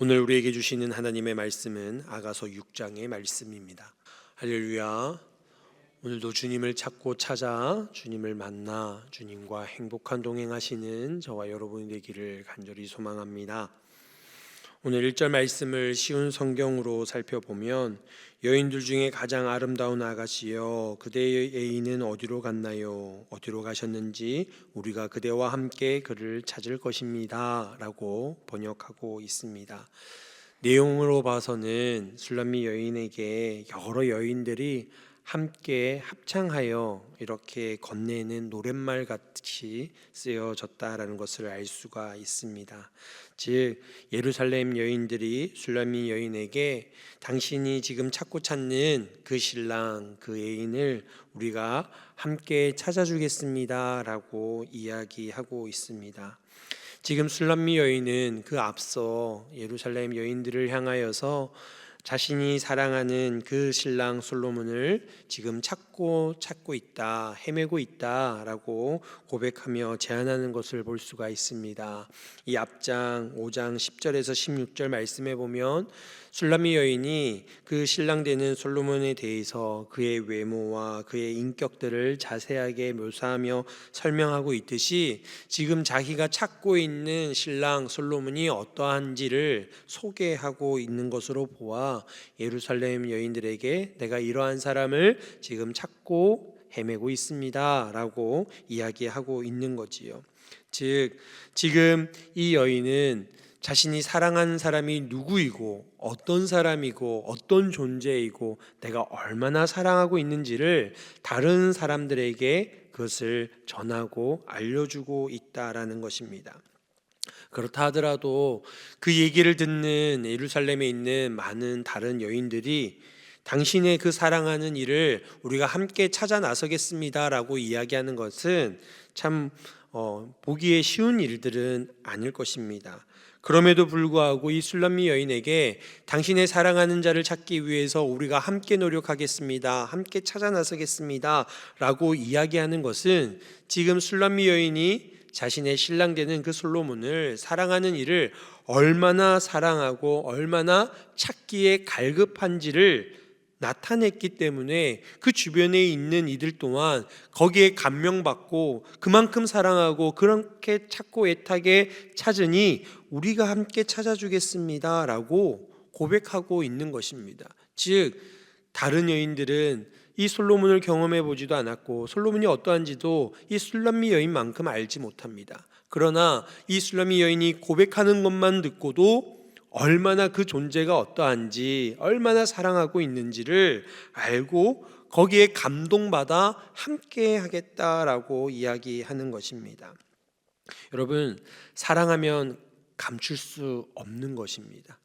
오늘 우리에게 주시는 하나님의 말씀은 아가서 6장의 말씀입니다. 할렐루야. 오늘도 주님을 찾고 찾아 주님을 만나 주님과 행복한 동행하시는 저와 여러분이 되기를 간절히 소망합니다. 오늘 1절 말씀을 쉬운 성경으로 살펴보면 여인들 중에 가장 아름다운 아가씨여 그대의 애인은 어디로 갔나요? 어디로 가셨는지 우리가 그대와 함께 그를 찾을 것입니다 라고 번역하고 있습니다. 내용으로 봐서는 술람미 여인에게 여러 여인들이 함께 합창하여 이렇게 건네는 노랫말 같이 쓰여졌다라는 것을 알 수가 있습니다. 즉 예루살렘 여인들이 술람미 여인에게 당신이 지금 찾고 찾는 그 신랑, 그 애인을 우리가 함께 찾아주겠습니다 라고 이야기하고 있습니다. 지금 술람미 여인은 그 앞서 예루살렘 여인들을 향하여서 자신이 사랑하는 그 신랑 솔로몬을 지금 찾고 있다, 헤매고 있다라고 고백하며 제안하는 것을 볼 수가 있습니다. 이 앞장 5장 10절에서 16절 말씀에 보면 술람미 여인이 그 신랑 되는 솔로몬에 대해서 그의 외모와 그의 인격들을 자세하게 묘사하며 설명하고 있듯이 지금 자기가 찾고 있는 신랑 솔로몬이 어떠한지를 소개하고 있는 것으로 보아 예루살렘 여인들에게 내가 이러한 사람을 지금 찾고 헤매고 있습니다 라고 이야기하고 있는 거지요. 즉 지금 이 여인은 자신이 사랑하는 사람이 누구이고 어떤 사람이고 어떤 존재이고 내가 얼마나 사랑하고 있는지를 다른 사람들에게 그것을 전하고 알려주고 있다라는 것입니다. 그렇다 하더라도 그 얘기를 듣는 예루살렘에 있는 많은 다른 여인들이 당신의 그 사랑하는 일을 우리가 함께 찾아 나서겠습니다 라고 이야기하는 것은 참 보기에 쉬운 일들은 아닐 것입니다. 그럼에도 불구하고 이 술람미 여인에게 당신의 사랑하는 자를 찾기 위해서 우리가 함께 노력하겠습니다, 함께 찾아 나서겠습니다 라고 이야기하는 것은 지금 술람미 여인이 자신의 신랑 되는 그 솔로몬을 사랑하는 일을 얼마나 사랑하고 얼마나 찾기에 갈급한지를 나타냈기 때문에 그 주변에 있는 이들 또한 거기에 감명받고 그만큼 사랑하고 그렇게 찾고 애타게 찾으니 우리가 함께 찾아주겠습니다 라고 고백하고 있는 것입니다. 즉 다른 여인들은 이 솔로몬을 경험해 보지도 않았고 솔로몬이 어떠한지도 이 술람미 여인만큼 알지 못합니다. 그러나 이 술람미 여인이 고백하는 것만 듣고도 얼마나 그 존재가 어떠한지 얼마나 사랑하고 있는지를 알고 거기에 감동받아 함께 하겠다라고 이야기하는 것입니다. 여러분 사랑하면 감출 수 없는 것입니다.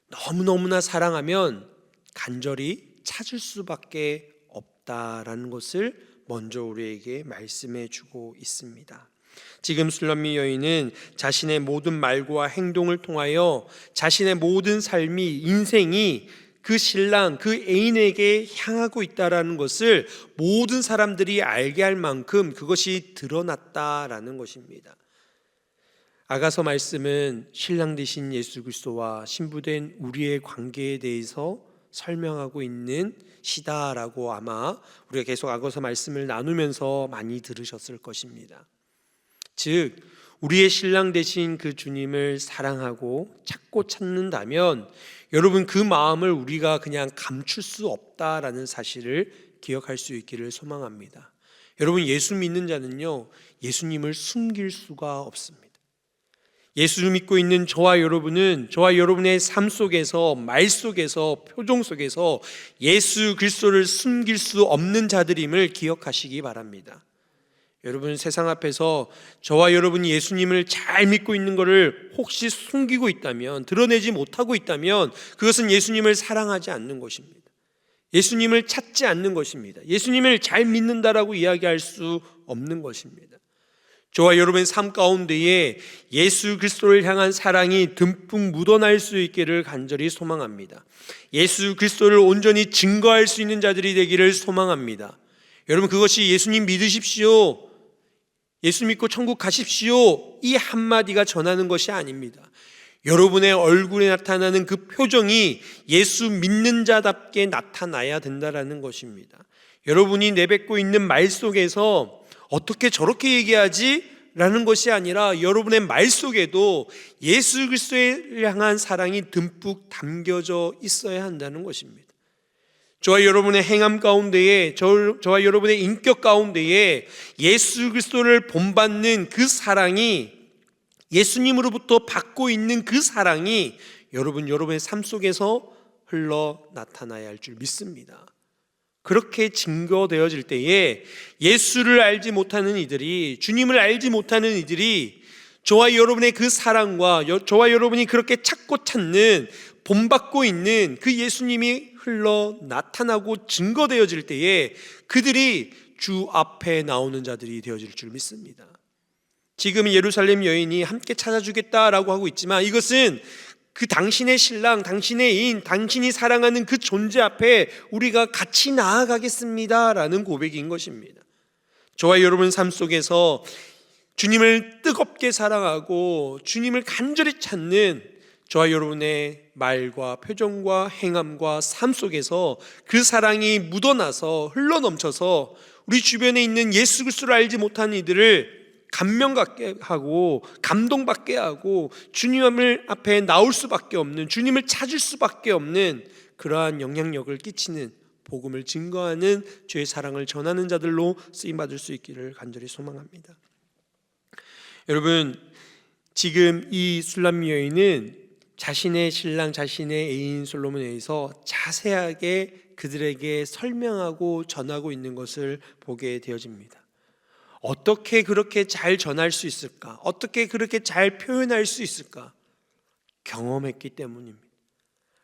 너무너무나 사랑하면 간절히 찾을 수밖에 없다라는 것을 먼저 우리에게 말씀해 주고 있습니다. 지금 술람미 여인은 자신의 모든 말과 행동을 통하여 자신의 모든 삶이 인생이 그 신랑 그 애인에게 향하고 있다라는 것을 모든 사람들이 알게 할 만큼 그것이 드러났다라는 것입니다. 아가서 말씀은 신랑 되신 예수 그리스도와 신부된 우리의 관계에 대해서 설명하고 있는 시다라고 아마 우리가 계속 아가서 말씀을 나누면서 많이 들으셨을 것입니다. 즉 우리의 신랑 되신 그 주님을 사랑하고 찾고 찾는다면 여러분 그 마음을 우리가 그냥 감출 수 없다라는 사실을 기억할 수 있기를 소망합니다. 여러분 예수 믿는 자는요 예수님을 숨길 수가 없습니다. 예수 믿고 있는 저와 여러분은 저와 여러분의 삶 속에서 말 속에서 표정 속에서 예수 그리스도를 숨길 수 없는 자들임을 기억하시기 바랍니다. 여러분 세상 앞에서 저와 여러분이 예수님을 잘 믿고 있는 것을 혹시 숨기고 있다면 드러내지 못하고 있다면 그것은 예수님을 사랑하지 않는 것입니다. 예수님을 찾지 않는 것입니다. 예수님을 잘 믿는다라고 이야기할 수 없는 것입니다. 저와 여러분의 삶 가운데에 예수 그리스도를 향한 사랑이 듬뿍 묻어날 수 있기를 간절히 소망합니다. 예수 그리스도를 온전히 증거할 수 있는 자들이 되기를 소망합니다. 여러분 그것이 예수님 믿으십시오, 예수 믿고 천국 가십시오 이 한마디가 전하는 것이 아닙니다. 여러분의 얼굴에 나타나는 그 표정이 예수 믿는 자답게 나타나야 된다라는 것입니다. 여러분이 내뱉고 있는 말 속에서 어떻게 저렇게 얘기하지? 라는 것이 아니라 여러분의 말 속에도 예수 그리스도를 향한 사랑이 듬뿍 담겨져 있어야 한다는 것입니다. 저와 여러분의 행함 가운데에, 저와 여러분의 인격 가운데에 예수 그리스도를 본받는 그 사랑이, 예수님으로부터 받고 있는 그 사랑이 여러분의 삶 속에서 흘러 나타나야 할 줄 믿습니다. 그렇게 증거되어질 때에 예수를 알지 못하는 이들이, 주님을 알지 못하는 이들이 저와 여러분의 그 사랑과 저와 여러분이 그렇게 찾고 찾는, 본받고 있는 그 예수님이 흘러 나타나고 증거되어질 때에 그들이 주 앞에 나오는 자들이 되어질 줄 믿습니다. 지금 예루살렘 여인이 함께 찾아주겠다라고 하고 있지만 이것은 그 당신의 신랑, 당신의 애인, 당신이 사랑하는 그 존재 앞에 우리가 같이 나아가겠습니다 라는 고백인 것입니다. 저와 여러분 삶 속에서 주님을 뜨겁게 사랑하고 주님을 간절히 찾는 저와 여러분의 말과 표정과 행함과 삶 속에서 그 사랑이 묻어나서 흘러넘쳐서 우리 주변에 있는 예수 그리스도를 알지 못하는 이들을 감명받게 하고 감동받게 하고 주님을 앞에 나올 수밖에 없는, 주님을 찾을 수밖에 없는 그러한 영향력을 끼치는, 복음을 증거하는, 죄의 사랑을 전하는 자들로 쓰임받을 수 있기를 간절히 소망합니다. 여러분, 지금 이 술람 여인은 자신의 신랑, 자신의 애인 솔로몬에 의해서 자세하게 그들에게 설명하고 전하고 있는 것을 보게 되어집니다. 어떻게 그렇게 잘 전할 수 있을까? 어떻게 그렇게 잘 표현할 수 있을까? 경험했기 때문입니다.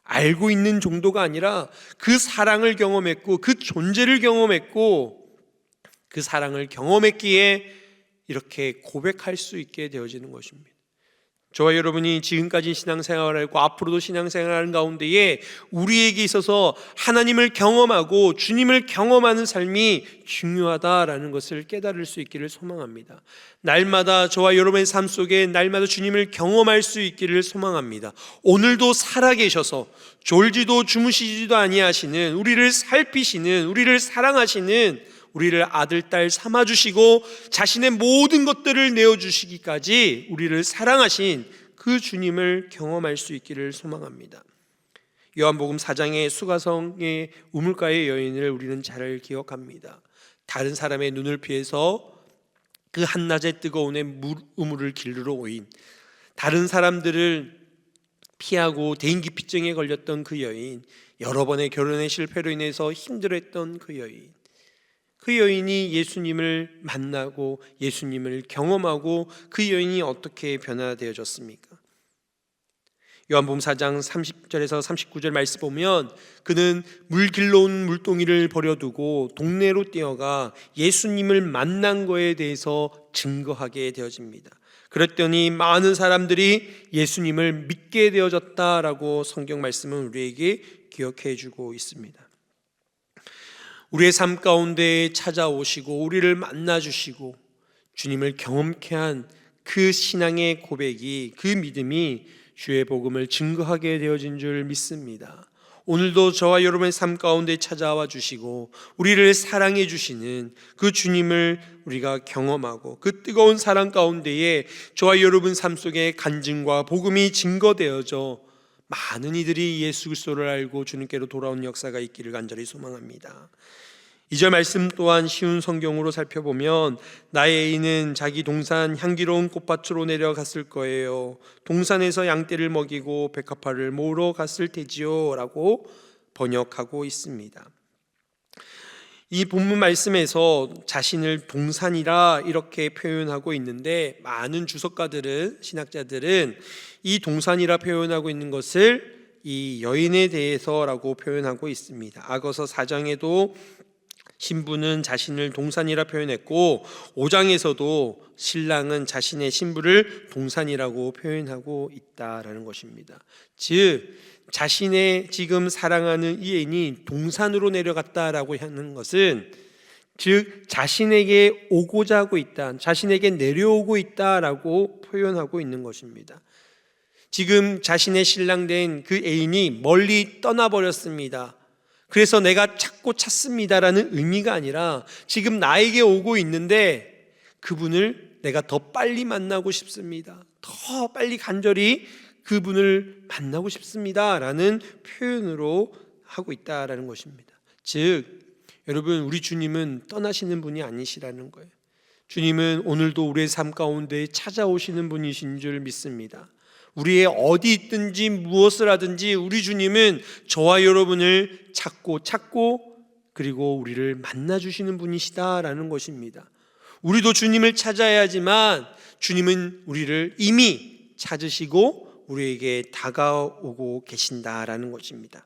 알고 있는 정도가 아니라 그 사랑을 경험했고 그 존재를 경험했고 그 사랑을 경험했기에 이렇게 고백할 수 있게 되어지는 것입니다. 저와 여러분이 지금까지 신앙생활을 하고 앞으로도 신앙생활하는 가운데에 우리에게 있어서 하나님을 경험하고 주님을 경험하는 삶이 중요하다라는 것을 깨달을 수 있기를 소망합니다. 날마다 저와 여러분의 삶 속에 날마다 주님을 경험할 수 있기를 소망합니다. 오늘도 살아계셔서 졸지도 주무시지도 아니하시는, 우리를 살피시는, 우리를 사랑하시는, 우리를 아들, 딸 삼아주시고 자신의 모든 것들을 내어주시기까지 우리를 사랑하신 그 주님을 경험할 수 있기를 소망합니다. 요한복음 4장의 수가성의 우물가의 여인을 우리는 잘 기억합니다. 다른 사람의 눈을 피해서 그 한낮의 뜨거운 우물을 길르러 오인, 다른 사람들을 피하고 대인기피증에 걸렸던 그 여인, 여러 번의 결혼의 실패로 인해서 힘들어했던 그 여인, 그 여인이 예수님을 만나고 예수님을 경험하고 그 여인이 어떻게 변화되어졌습니까? 요한복음 4장 30절에서 39절 말씀 보면 그는 물 길러 온 물동이를 버려두고 동네로 뛰어가 예수님을 만난 거에 대해서 증거하게 되어집니다. 그랬더니 많은 사람들이 예수님을 믿게 되어졌다라고 성경 말씀은 우리에게 기억해 주고 있습니다. 우리의 삶 가운데 찾아오시고 우리를 만나주시고 주님을 경험케 한 그 신앙의 고백이, 그 믿음이 주의 복음을 증거하게 되어진 줄 믿습니다. 오늘도 저와 여러분의 삶 가운데 찾아와 주시고 우리를 사랑해 주시는 그 주님을 우리가 경험하고 그 뜨거운 사랑 가운데에 저와 여러분 삶 속에 간증과 복음이 증거되어져 많은 이들이 예수 그리스도를 알고 주님께로 돌아온 역사가 있기를 간절히 소망합니다. 2절 말씀 또한 쉬운 성경으로 살펴보면 나의 애인은 자기 동산 향기로운 꽃밭으로 내려갔을 거예요. 동산에서 양떼를 먹이고 백합화를 모으러 갔을 테지요 라고 번역하고 있습니다. 이 본문 말씀에서 자신을 동산이라 이렇게 표현하고 있는데 많은 주석가들은, 신학자들은 이 동산이라 표현하고 있는 것을 이 여인에 대해서라고 표현하고 있습니다. 악어서 4장에도 신부는 자신을 동산이라 표현했고 5장에서도 신랑은 자신의 신부를 동산이라고 표현하고 있다라는 것입니다. 즉 자신의 지금 사랑하는 이 애인이 동산으로 내려갔다라고 하는 것은 즉 자신에게 오고자 하고 있다, 자신에게 내려오고 있다라고 표현하고 있는 것입니다. 지금 자신의 신랑된 그 애인이 멀리 떠나버렸습니다. 그래서 내가 찾고 찾습니다라는 의미가 아니라 지금 나에게 오고 있는데 그분을 내가 더 빨리 만나고 싶습니다. 더 빨리 간절히 그분을 만나고 싶습니다라는 표현으로 하고 있다라는 것입니다. 즉 여러분, 우리 주님은 떠나시는 분이 아니시라는 거예요. 주님은 오늘도 우리의 삶 가운데 찾아오시는 분이신 줄 믿습니다. 우리의 어디 있든지 무엇을 하든지 우리 주님은 저와 여러분을 찾고 그리고 우리를 만나주시는 분이시다라는 것입니다. 우리도 주님을 찾아야 하지만 주님은 우리를 이미 찾으시고 우리에게 다가오고 계신다라는 것입니다.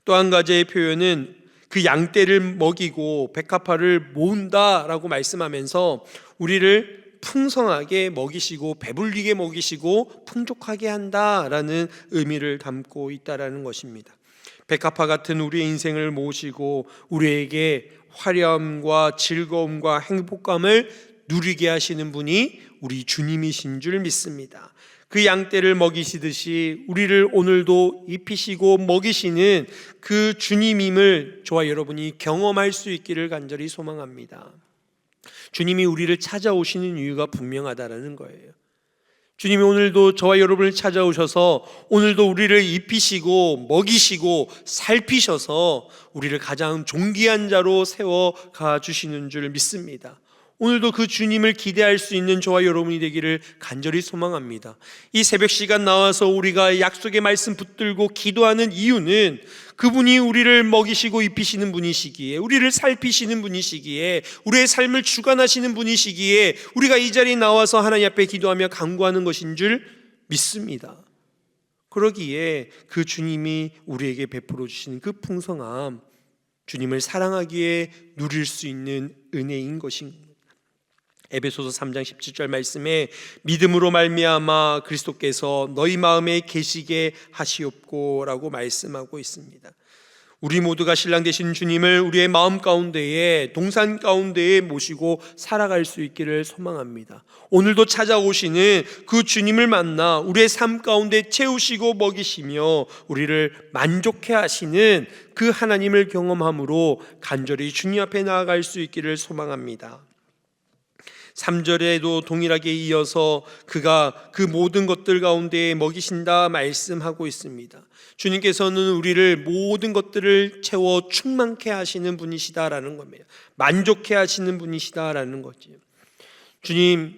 또 한 가지의 표현은 그 양떼를 먹이고 백합화를 모은다라고 말씀하면서 우리를 풍성하게 먹이시고 배불리게 먹이시고 풍족하게 한다라는 의미를 담고 있다라는 것입니다. 백합화 같은 우리의 인생을 모시고 우리에게 화려함과 즐거움과 행복감을 누리게 하시는 분이 우리 주님이신 줄 믿습니다. 그 양떼를 먹이시듯이 우리를 오늘도 입히시고 먹이시는 그 주님임을 저와 여러분이 경험할 수 있기를 간절히 소망합니다. 주님이 우리를 찾아오시는 이유가 분명하다라는 거예요. 주님이 오늘도 저와 여러분을 찾아오셔서 오늘도 우리를 입히시고 먹이시고 살피셔서 우리를 가장 존귀한 자로 세워가 주시는 줄 믿습니다. 오늘도 그 주님을 기대할 수 있는 저와 여러분이 되기를 간절히 소망합니다. 이 새벽 시간 나와서 우리가 약속의 말씀 붙들고 기도하는 이유는 그분이 우리를 먹이시고 입히시는 분이시기에, 우리를 살피시는 분이시기에, 우리의 삶을 주관하시는 분이시기에 우리가 이 자리에 나와서 하나님 앞에 기도하며 간구하는 것인 줄 믿습니다. 그러기에 그 주님이 우리에게 베풀어 주시는 그 풍성함, 주님을 사랑하기에 누릴 수 있는 은혜인 것입니다. 에베소서 3장 17절 말씀에 믿음으로 말미암아 그리스도께서 너희 마음에 계시게 하시옵고라고 말씀하고 있습니다. 우리 모두가 신랑 되신 주님을 우리의 마음 가운데에, 동산 가운데에 모시고 살아갈 수 있기를 소망합니다. 오늘도 찾아오시는 그 주님을 만나 우리의 삶 가운데 채우시고 먹이시며 우리를 만족해 하시는 그 하나님을 경험함으로 간절히 주님 앞에 나아갈 수 있기를 소망합니다. 3절에도 동일하게 이어서 그가 그 모든 것들 가운데 먹이신다 말씀하고 있습니다. 주님께서는 우리를 모든 것들을 채워 충만케 하시는 분이시다라는 겁니다. 만족해 하시는 분이시다라는 거죠. 주님,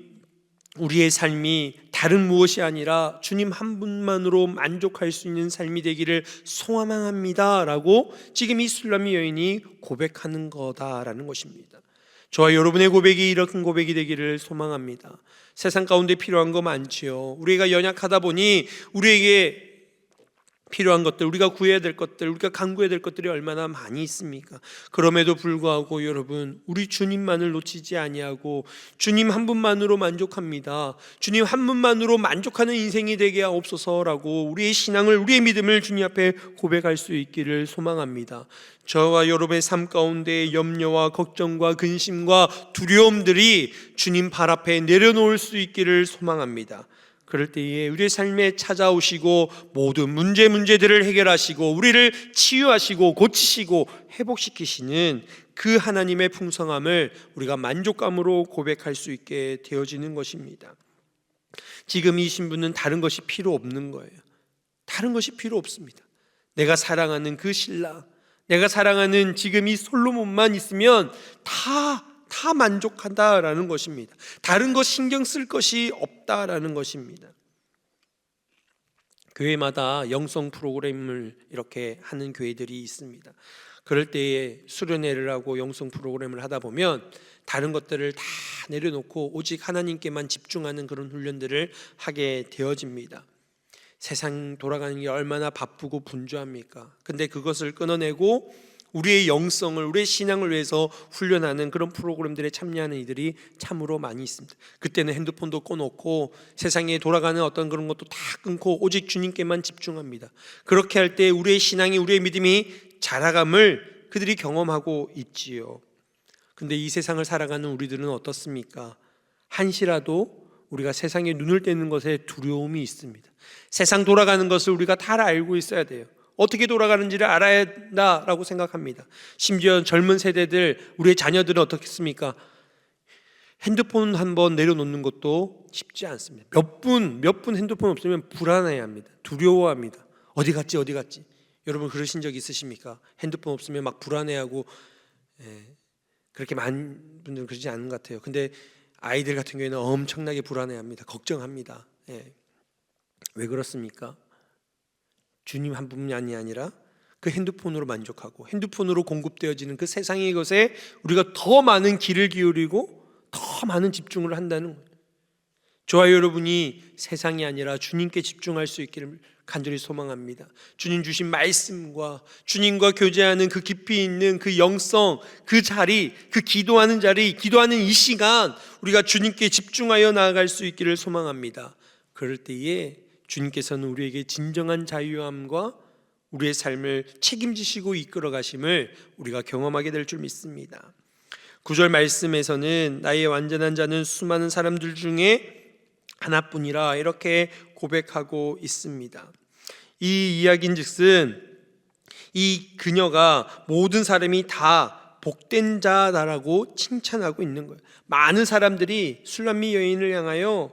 우리의 삶이 다른 무엇이 아니라 주님 한 분만으로 만족할 수 있는 삶이 되기를 소망합니다 라고 지금 이 술람미 여인이 고백하는 거다라는 것입니다. 저와 여러분의 고백이 이런 고백이 되기를 소망합니다. 세상 가운데 필요한 거 많지요. 우리가 연약하다 보니 우리에게 필요한 것들, 우리가 구해야 될 것들, 우리가 간구해야 될 것들이 얼마나 많이 있습니까? 그럼에도 불구하고 여러분, 우리 주님만을 놓치지 아니하고 주님 한 분만으로 만족합니다. 주님 한 분만으로 만족하는 인생이 되게 하옵소서라고 우리의 신앙을, 우리의 믿음을 주님 앞에 고백할 수 있기를 소망합니다. 저와 여러분의 삶 가운데 염려와 걱정과 근심과 두려움들이 주님 발 앞에 내려놓을 수 있기를 소망합니다. 그럴 때에 우리의 삶에 찾아오시고 모든 문제들을 해결하시고 우리를 치유하시고 고치시고 회복시키시는 그 하나님의 풍성함을 우리가 만족감으로 고백할 수 있게 되어지는 것입니다. 지금 이 신부는 다른 것이 필요 없는 거예요. 다른 것이 필요 없습니다. 내가 사랑하는 그 신랑, 내가 사랑하는 지금 이 솔로몬만 있으면 다 만족한다라는 것입니다. 다른 것 신경 쓸 것이 없다라는 것입니다. 교회마다 영성 프로그램을 이렇게 하는 교회들이 있습니다. 그럴 때에 수련회를 하고 영성 프로그램을 하다 보면 다른 것들을 다 내려놓고 오직 하나님께만 집중하는 그런 훈련들을 하게 되어집니다. 세상 돌아가는 게 얼마나 바쁘고 분주합니까? 근데 그것을 끊어내고 우리의 영성을, 우리의 신앙을 위해서 훈련하는 그런 프로그램들에 참여하는 이들이 참으로 많이 있습니다. 그때는 핸드폰도 꺼놓고 세상에 돌아가는 어떤 그런 것도 다 끊고 오직 주님께만 집중합니다. 그렇게 할 때 우리의 신앙이, 우리의 믿음이 자라감을 그들이 경험하고 있지요. 근데 이 세상을 살아가는 우리들은 어떻습니까? 한시라도 우리가 세상에 눈을 떼는 것에 두려움이 있습니다. 세상 돌아가는 것을 우리가 다 알고 있어야 돼요. 어떻게 돌아가는지를 알아야 한다라고 생각합니다. 심지어 젊은 세대들, 우리의 자녀들은 어떻겠습니까? 핸드폰 한번 내려놓는 것도 쉽지 않습니다. 몇 분 핸드폰 없으면 불안해합니다. 두려워합니다. 어디 갔지? 여러분 그러신 적 있으십니까? 핸드폰 없으면 막 불안해하고, 그렇게 많은 분들은 그러지 않은 것 같아요. 근데 아이들 같은 경우에는 엄청나게 불안해합니다. 걱정합니다. 왜 그렇습니까? 주님 한 분만이 아니라 그 핸드폰으로 만족하고 핸드폰으로 공급되어지는 그 세상의 것에 우리가 더 많은 길을 기울이고 더 많은 집중을 한다는 거예요. 저와 여러분이 세상이 아니라 주님께 집중할 수 있기를 간절히 소망합니다. 주님 주신 말씀과 주님과 교제하는 그 깊이 있는 그 영성, 그 자리, 그 기도하는 자리, 기도하는 이 시간 우리가 주님께 집중하여 나아갈 수 있기를 소망합니다. 그럴 때에 주님께서는 우리에게 진정한 자유함과 우리의 삶을 책임지시고 이끌어 가심을 우리가 경험하게 될 줄 믿습니다. 9절 말씀에서는 나의 완전한 자는 수많은 사람들 중에 하나뿐이라 이렇게 고백하고 있습니다. 이 이야기인즉슨 이 그녀가 모든 사람이 다 복된 자다라고 칭찬하고 있는 거예요. 많은 사람들이 술람미 여인을 향하여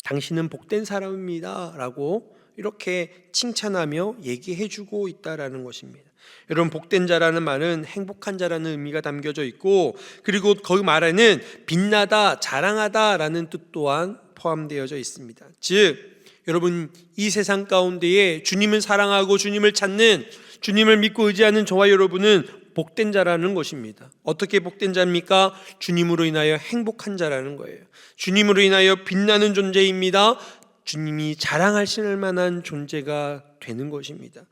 당신은 복된 사람입니다 라고 이렇게 칭찬하며 얘기해주고 있다라는 것입니다. 여러분, 복된 자라는 말은 행복한 자라는 의미가 담겨져 있고, 그리고 거기 말에는 빛나다, 자랑하다 라는 뜻 또한 포함되어져 있습니다. 즉 여러분, 이 세상 가운데에 주님을 사랑하고 주님을 찾는, 주님을 믿고 의지하는 저와 여러분은 복된 자라는 것입니다. 어떻게 복된 자입니까? 주님으로 인하여 행복한 자라는 거예요. 주님으로 인하여 빛나는 존재입니다. 주님이 자랑하실 만한 존재가 되는 것입니다.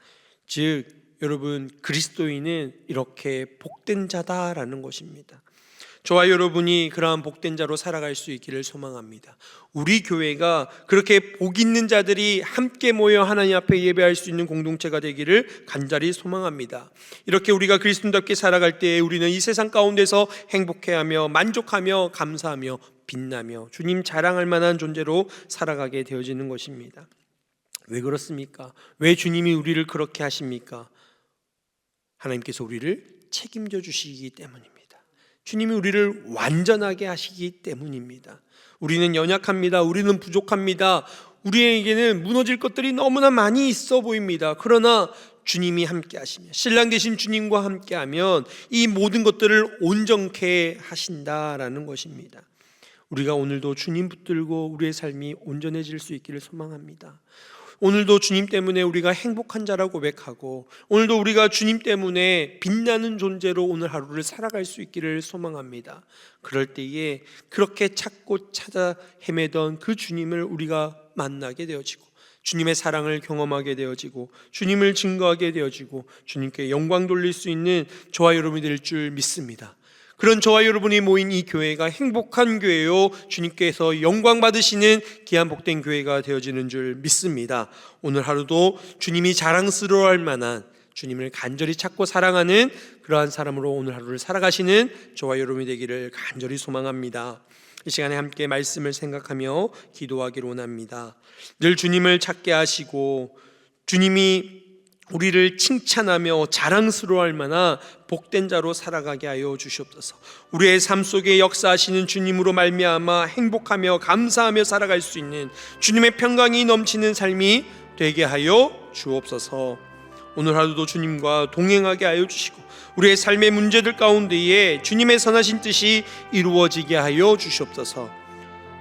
즉 여러분, 그리스도인은 이렇게 복된 자다라는 것입니다. 저와 여러분이 그러한 복된 자로 살아갈 수 있기를 소망합니다. 우리 교회가 그렇게 복 있는 자들이 함께 모여 하나님 앞에 예배할 수 있는 공동체가 되기를 간절히 소망합니다. 이렇게 우리가 그리스도인답게 살아갈 때에 우리는 이 세상 가운데서 행복해하며 만족하며 감사하며 빛나며 주님 자랑할 만한 존재로 살아가게 되어지는 것입니다. 왜 그렇습니까? 왜 주님이 우리를 그렇게 하십니까? 하나님께서 우리를 책임져 주시기 때문입니다. 주님이 우리를 완전하게 하시기 때문입니다. 우리는 연약합니다. 우리는 부족합니다. 우리에게는 무너질 것들이 너무나 많이 있어 보입니다. 그러나 주님이 함께 하시면, 신랑 되신 주님과 함께 하면 이 모든 것들을 온전케 하신다라는 것입니다. 우리가 오늘도 주님 붙들고 우리의 삶이 온전해질 수 있기를 소망합니다. 오늘도 주님 때문에 우리가 행복한 자라고 고백하고, 오늘도 우리가 주님 때문에 빛나는 존재로 오늘 하루를 살아갈 수 있기를 소망합니다. 그럴 때에 그렇게 찾고 찾아 헤매던 그 주님을 우리가 만나게 되어지고, 주님의 사랑을 경험하게 되어지고, 주님을 증거하게 되어지고, 주님께 영광 돌릴 수 있는 저와 여러분이 될 줄 믿습니다. 그런 저와 여러분이 모인 이 교회가 행복한 교회요, 주님께서 영광 받으시는 귀한 복된 교회가 되어지는 줄 믿습니다. 오늘 하루도 주님이 자랑스러워할 만한, 주님을 간절히 찾고 사랑하는 그러한 사람으로 오늘 하루를 살아가시는 저와 여러분이 되기를 간절히 소망합니다. 이 시간에 함께 말씀을 생각하며 기도하기를 원합니다. 늘 주님을 찾게 하시고 주님이 우리를 칭찬하며 자랑스러워할 만한 복된 자로 살아가게 하여 주시옵소서. 우리의 삶 속에 역사하시는 주님으로 말미암아 행복하며 감사하며 살아갈 수 있는 주님의 평강이 넘치는 삶이 되게 하여 주옵소서. 오늘 하루도 주님과 동행하게 하여 주시고 우리의 삶의 문제들 가운데에 주님의 선하신 뜻이 이루어지게 하여 주시옵소서.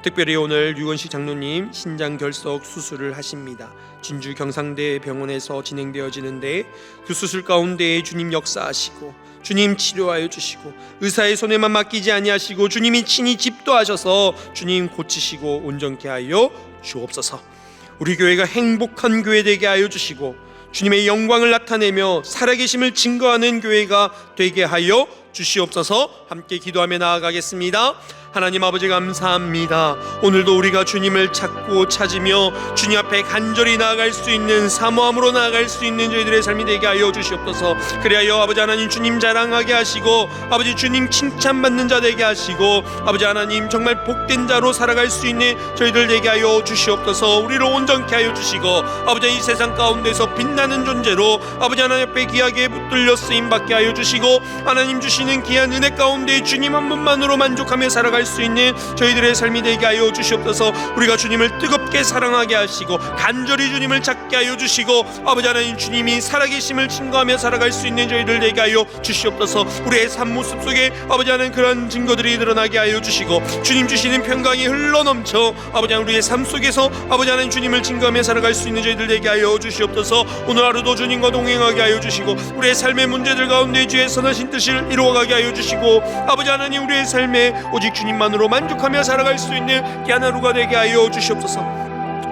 특별히 오늘 유건식 장로님 신장 결석 수술을 하십니다. 진주 경상대 병원에서 진행되어지는데 그 수술 가운데에 주님 역사하시고 주님 치료하여 주시고 의사의 손에만 맡기지 아니하시고 주님이 친히 집도하셔서 주님 고치시고 온전케 하여 주옵소서. 우리 교회가 행복한 교회 되게 하여 주시고 주님의 영광을 나타내며 살아계심을 증거하는 교회가 되게 하여 주시옵소서. 함께 기도하며 나아가겠습니다. 하나님 아버지 감사합니다. 오늘도 우리가 주님을 찾고 찾으며 주님 앞에 간절히 나아갈 수 있는, 사모함으로 나아갈 수 있는 저희들의 삶이 되게 하여 주시옵소서. 그리하여 아버지 하나님 주님 자랑하게 하시고, 아버지 주님 칭찬받는 자 되게 하시고, 아버지 하나님 정말 복된 자로 살아갈 수 있는 저희들 되게 하여 주시옵소서. 우리를 온전케 하여 주시고, 아버지 이 세상 가운데서 빛나는 존재로 아버지 하나님 앞에 귀하게 붙들려 쓰임받게 하여 주시고, 하나님 주시는 귀한 은혜 가운데 주님 한 분만으로 만족하며 살아갈 수 있는 저희들의 삶이 되게 하여 주시옵소서. 우리가 주님을 뜨겁게 사랑하게 하시고 간절히 주님을 찾게 하여 주시고, 아버지 하나님 주님이 살아계심을 증거하며 살아갈 수 있는 저희들 되게 하여 주시옵소서. 우리의 삶 모습 속에 아버지 하나님 그런 증거들이 드러나게 하여 주시고, 주님 주시는 평강이 흘러넘쳐 아버지 하나님 우리의 삶 속에서 아버지 하나님 주님을 증거하며 살아갈 수 있는 저희들 되게 하여 주시옵소서. 오늘 하루도 주님과 동행하게 하여 주시고, 우리의 삶의 문제들 가운데 주의 선하신 뜻을 이루어가게 하여 주시고, 아버지 하나님 우리의 삶에 오직 주님만으로 만족하며 살아갈 수 있는 귀한 하루가 되게 하여 주시옵소서.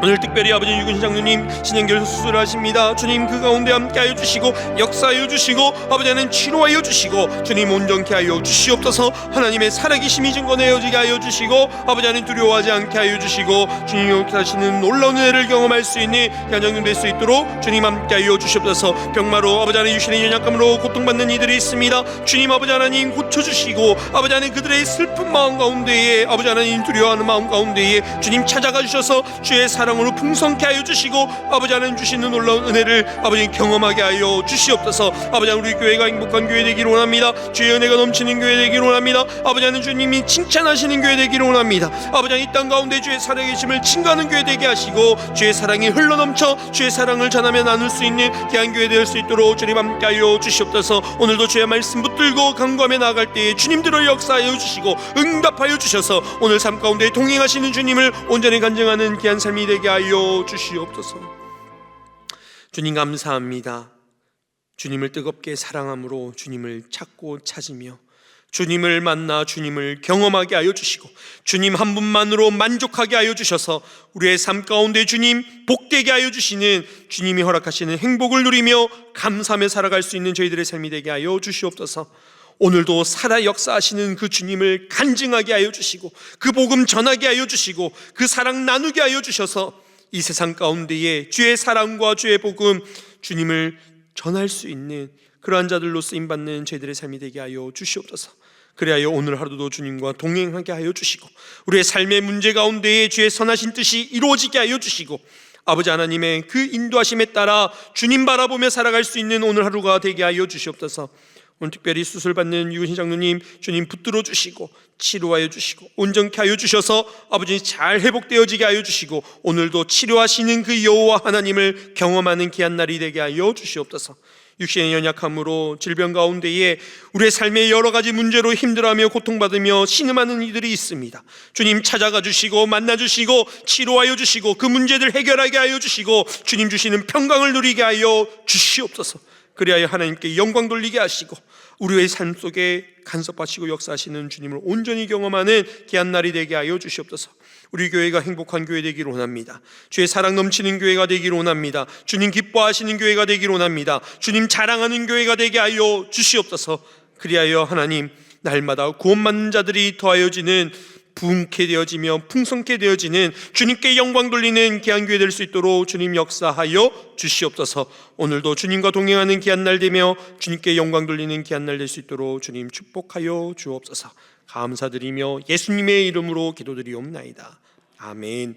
오늘 특별히 아버지 유근신 장로님 신연결 수술을 하십니다. 주님 그 가운데 함께하여 주시고, 역사하여 주시고, 아버지 하나님 치료하여 주시고, 주님 온전케 하여 주시옵소서. 하나님의 살아계심이 증거내어지게 하여 주시고, 아버지 하나님 두려워하지 않게 하여 주시고, 주님 역사하시는 놀라운 은혜를 경험할 수 있는 양장님 될 수 있도록 주님 함께하여 주시옵소서. 병마로 아버지 하나님 유신의 연약함으로 고통받는 이들이 있습니다. 주님 아버지 하나님 고쳐주시고, 아버지 하나님 그들의 슬픈 마음 가운데에, 아버지 하나님 두려워하는 마음 가운데에 주님 찾아가 주셔서 주의 사랑으로 풍성케 하여 주시고, 아버지 하나님 주시는 놀라운 은혜를 아버지 경험하게 하여 주시옵소서. 아버지 하나님 우리 교회가 행복한 교회 되기를 원합니다. 주의 은혜가 넘치는 교회 되기를 원합니다. 아버지 하나님 주님이 칭찬하시는 교회 되기를 원합니다. 아버지 하나님 이 땅 가운데 주의 살아계심을 증거하는 교회 되게 하시고, 주의 사랑이 흘러넘쳐 주의 사랑을 전하며 나눌 수 있는 귀한 교회 될 수 있도록 주님 함께 하여 주시옵소서. 오늘도 주의 말씀 붙들고 간구하며 나아갈 때에 주님들을 역사하여 주시고 응답하여 주셔서 오늘 삶 가운데 동행하시는 주님을 온전히 간증하는 귀한 삶이 되게 하여 주시옵소서. 주님 감사합니다. 주님을 뜨겁게 사랑함으로 주님을 찾고 찾으며 주님을 만나 주님을 경험하게 하여 주시고, 주님 한 분만으로 만족하게 하여 주셔서 우리의 삶 가운데 주님 복되게 하여 주시는, 주님이 허락하시는 행복을 누리며 감사하며 살아갈 수 있는 저희들의 삶이 되게 하여 주시옵소서. 오늘도 살아 역사하시는 그 주님을 간증하게 하여 주시고, 그 복음 전하게 하여 주시고, 그 사랑 나누게 하여 주셔서 이 세상 가운데에 주의 사랑과 주의 복음, 주님을 전할 수 있는 그러한 자들로 쓰임받는 저희들의 삶이 되게 하여 주시옵소서. 그리하여 오늘 하루도 주님과 동행하게 하여 주시고, 우리의 삶의 문제 가운데에 주의 선하신 뜻이 이루어지게 하여 주시고, 아버지 하나님의 그 인도하심에 따라 주님 바라보며 살아갈 수 있는 오늘 하루가 되게 하여 주시옵소서. 오늘 특별히 수술받는 유근신 장로님 주님 붙들어 주시고 치료하여 주시고 온전케 하여 주셔서 아버지 잘 회복되어지게 하여 주시고, 오늘도 치료하시는 그 여호와 하나님을 경험하는 귀한 날이 되게 하여 주시옵소서. 육신의 연약함으로 질병 가운데에 우리의 삶의 여러 가지 문제로 힘들어하며 고통받으며 신음하는 이들이 있습니다. 주님 찾아가 주시고 만나 주시고 치료하여 주시고 그 문제들 해결하게 하여 주시고, 주님 주시는 평강을 누리게 하여 주시옵소서. 그리하여 하나님께 영광 돌리게 하시고 우리의 삶 속에 간섭하시고 역사하시는 주님을 온전히 경험하는 귀한 날이 되게 하여 주시옵소서. 우리 교회가 행복한 교회 되기를 원합니다. 주의 사랑 넘치는 교회가 되기를 원합니다. 주님 기뻐하시는 교회가 되기를 원합니다. 주님 자랑하는 교회가 되게 하여 주시옵소서. 그리하여 하나님 날마다 구원받는 자들이 더하여지는, 부흥케 되어지며 풍성케 되어지는, 주님께 영광 돌리는 귀한 교회 될 수 있도록 주님 역사하여 주시옵소서. 오늘도 주님과 동행하는 귀한 날 되며 주님께 영광 돌리는 귀한 날 될 수 있도록 주님 축복하여 주옵소서. 감사드리며 예수님의 이름으로 기도드리옵나이다. 아멘.